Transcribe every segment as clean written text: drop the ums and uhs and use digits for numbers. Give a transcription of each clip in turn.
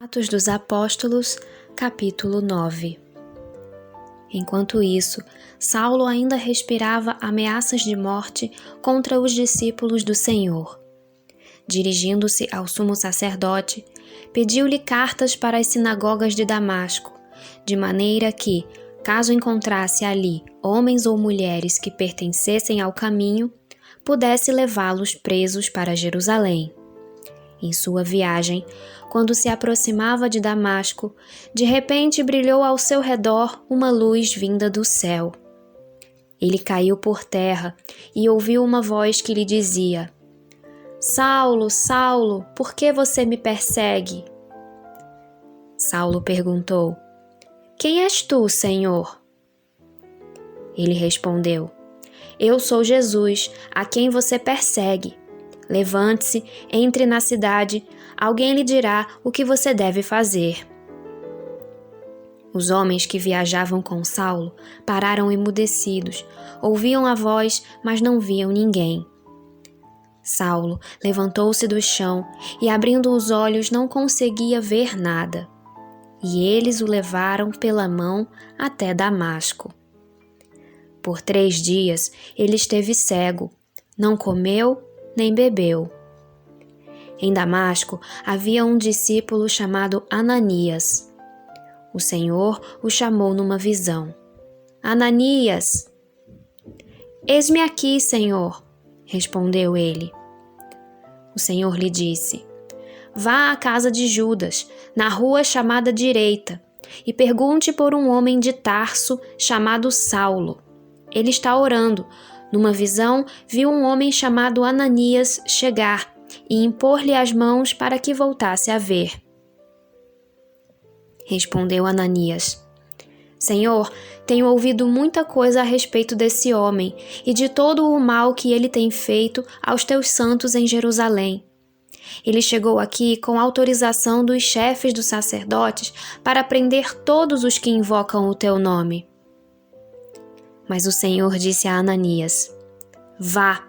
Atos dos Apóstolos, capítulo 9. Enquanto isso, Saulo ainda respirava ameaças de morte contra os discípulos do Senhor. Dirigindo-se ao sumo sacerdote, pediu-lhe cartas para as sinagogas de Damasco, de maneira que, caso encontrasse ali homens ou mulheres que pertencessem ao caminho, pudesse levá-los presos para Jerusalém. Em sua viagem, quando se aproximava de Damasco, de repente brilhou ao seu redor uma luz vinda do céu. Ele caiu por terra e ouviu uma voz que lhe dizia: Saulo, Saulo, por que você me persegue? Saulo perguntou: Quem és tu, Senhor? Ele respondeu: Eu sou Jesus, a quem você persegue. Levante-se, entre na cidade, alguém lhe dirá o que você deve fazer. Os homens que viajavam com Saulo pararam emudecidos, ouviam a voz, mas não viam ninguém. Saulo levantou-se do chão e, abrindo os olhos, não conseguia ver nada. E eles o levaram pela mão até Damasco. Por 3 dias ele esteve cego, não comeu nem bebeu. Em Damasco havia um discípulo chamado Ananias. O Senhor o chamou numa visão. Ananias! Eis-me aqui, Senhor, respondeu ele. O Senhor lhe disse: Vá à casa de Judas, na rua chamada Direita, e pergunte por um homem de Tarso chamado Saulo. Ele está orando. Numa visão, viu um homem chamado Ananias chegar e impor-lhe as mãos para que voltasse a ver. Respondeu Ananias: Senhor, tenho ouvido muita coisa a respeito desse homem e de todo o mal que ele tem feito aos teus santos em Jerusalém. Ele chegou aqui com autorização dos chefes dos sacerdotes para prender todos os que invocam o teu nome. Mas o Senhor disse a Ananias: Vá,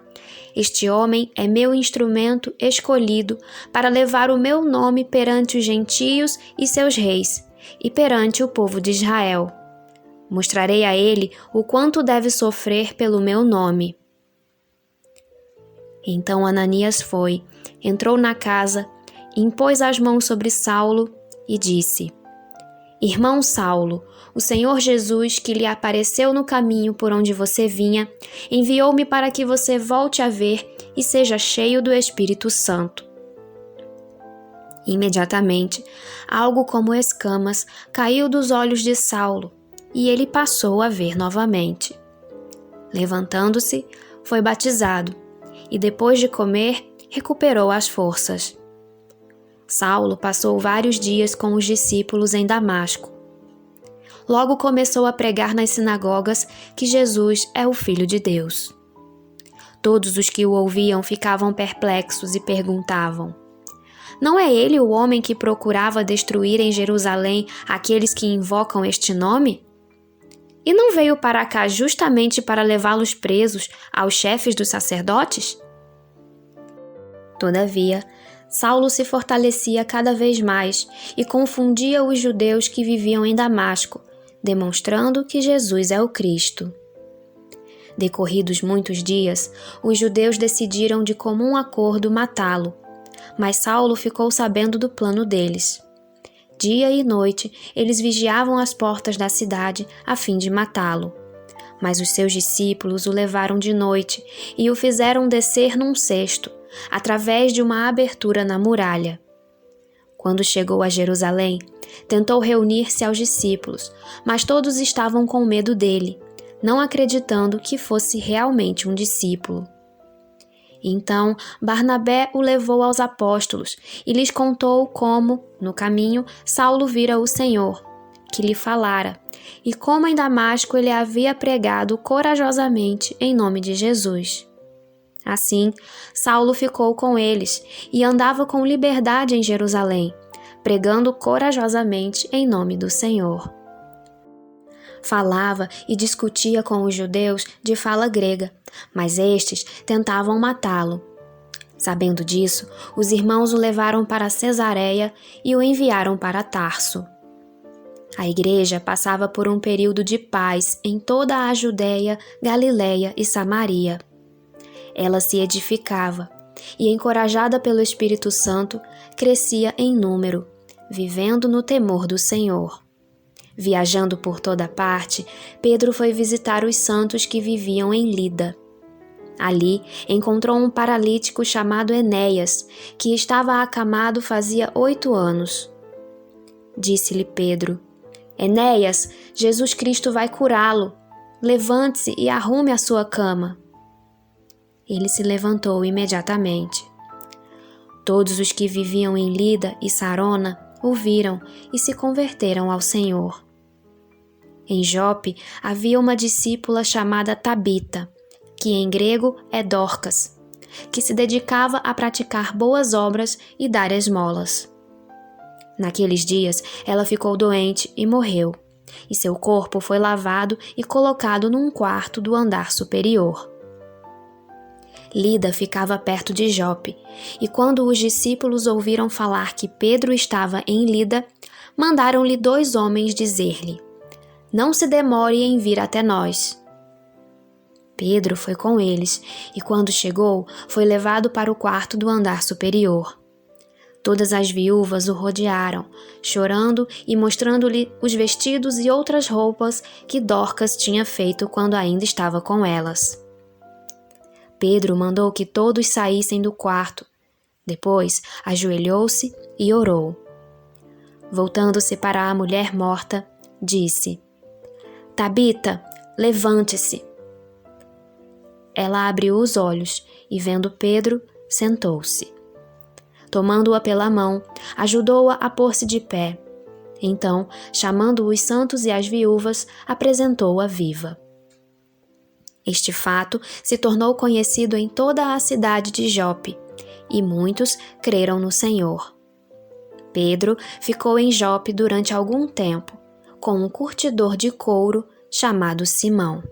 este homem é meu instrumento escolhido para levar o meu nome perante os gentios e seus reis, e perante o povo de Israel. Mostrarei a ele o quanto deve sofrer pelo meu nome. Então Ananias foi, entrou na casa, impôs as mãos sobre Saulo e disse: Irmão Saulo, o Senhor Jesus, que lhe apareceu no caminho por onde você vinha, enviou-me para que você volte a ver e seja cheio do Espírito Santo. Imediatamente, algo como escamas caiu dos olhos de Saulo, e ele passou a ver novamente. Levantando-se, foi batizado, e depois de comer, recuperou as forças. Saulo passou vários dias com os discípulos em Damasco. Logo começou a pregar nas sinagogas que Jesus é o Filho de Deus. Todos os que o ouviam ficavam perplexos e perguntavam: Não é ele o homem que procurava destruir em Jerusalém aqueles que invocam este nome? E não veio para cá justamente para levá-los presos aos chefes dos sacerdotes? Todavia, Saulo se fortalecia cada vez mais e confundia os judeus que viviam em Damasco, demonstrando que Jesus é o Cristo. Decorridos muitos dias, os judeus decidiram de comum acordo matá-lo, mas Saulo ficou sabendo do plano deles. Dia e noite, eles vigiavam as portas da cidade a fim de matá-lo. Mas os seus discípulos o levaram de noite e o fizeram descer num cesto, através de uma abertura na muralha. Quando chegou a Jerusalém, tentou reunir-se aos discípulos, mas todos estavam com medo dele, não acreditando que fosse realmente um discípulo. Então, Barnabé o levou aos apóstolos e lhes contou como, no caminho, Saulo vira o Senhor, que lhe falara, e como em Damasco ele havia pregado corajosamente em nome de Jesus. Assim, Saulo ficou com eles e andava com liberdade em Jerusalém, pregando corajosamente em nome do Senhor. Falava e discutia com os judeus de fala grega, mas estes tentavam matá-lo. Sabendo disso, os irmãos o levaram para Cesareia e o enviaram para Tarso. A igreja passava por um período de paz em toda a Judéia, Galiléia e Samaria. Ela se edificava e, encorajada pelo Espírito Santo, crescia em número, vivendo no temor do Senhor. Viajando por toda parte, Pedro foi visitar os santos que viviam em Lida. Ali encontrou um paralítico chamado Enéas, que estava acamado fazia 8 anos. Disse-lhe Pedro: Enéas, Jesus Cristo vai curá-lo. Levante-se e arrume a sua cama. Ele se levantou imediatamente. Todos os que viviam em Lida e Sarona o viram e se converteram ao Senhor. Em Jope havia uma discípula chamada Tabita, que em grego é Dorcas, que se dedicava a praticar boas obras e dar esmolas. Naqueles dias, ela ficou doente e morreu, e seu corpo foi lavado e colocado num quarto do andar superior. Lida ficava perto de Jope, e quando os discípulos ouviram falar que Pedro estava em Lida, mandaram-lhe 2 homens dizer-lhe: Não se demore em vir até nós. Pedro foi com eles, e quando chegou, foi levado para o quarto do andar superior. Todas as viúvas o rodearam, chorando e mostrando-lhe os vestidos e outras roupas que Dorcas tinha feito quando ainda estava com elas. Pedro mandou que todos saíssem do quarto. Depois, ajoelhou-se e orou. Voltando-se para a mulher morta, disse: Tabita, levante-se. Ela abriu os olhos e, vendo Pedro, sentou-se. Tomando-a pela mão, ajudou-a a pôr-se de pé. Então, chamando os santos e as viúvas, apresentou-a viva. Este fato se tornou conhecido em toda a cidade de Jope, e muitos creram no Senhor. Pedro ficou em Jope durante algum tempo, com um curtidor de couro chamado Simão.